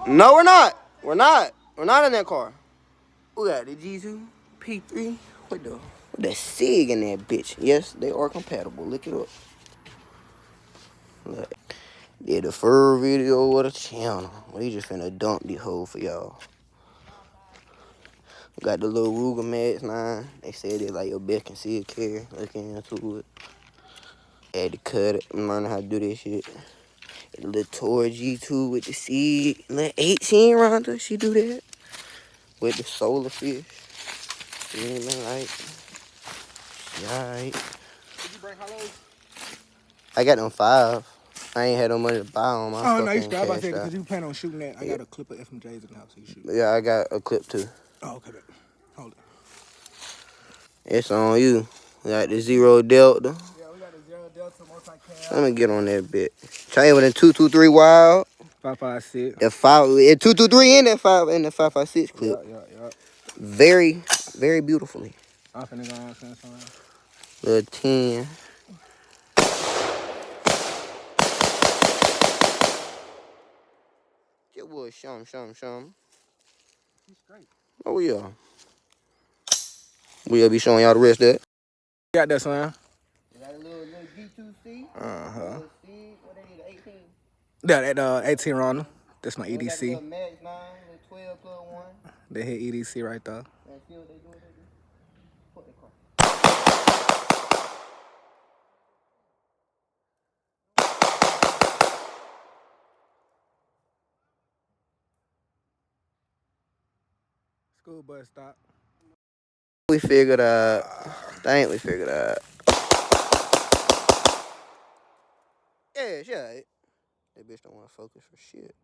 No, we're not. We're not. We're not in that car. We got the G2, P3, with the SIG in that bitch. Yes, they are compatible. Look it up. Look. Did the fur video with a channel. We just finna dump the hole for y'all. Got the little Ruger Max 9. They said it's like your best concealed carry. Looking into it. Had to cut it. I'm learning how to do this shit. The little Tor G2 with the SIG. Little 18 rounder. She do that. With the solar fish. Feeling like. Alright. Did you bring hollows? I got them 5. I ain't had no money to buy on my Oh, no, you fucking straight. I was about to say, cash out. because you plan on shooting that. I got a clip of FMJs in the house, so you shoot. Yeah, I got a clip too. Oh, okay, baby. Hold it. It's on you. We got the 0 Delta. Yeah, we got the 0 Delta multi-cam. Let me get on that bit. Chain with a 223 wild. 5.56. The 223 in that 5.56 clip. Yeah. Very, very beautifully. I'm finna go on something. Little 10. It was show him. He's straight. Oh, yeah. We'll be showing y'all the rest of that. Got that, son. Got a little G2C. Uh-huh. What they need, 18? That 18 rounder. That's my Got the EDC. little Max 9, little 12 plus 1. They hit EDC right there. See what they do. Put the car. School bus stop. We figured out. I think we figured out. Yeah. That bitch don't want to focus for shit.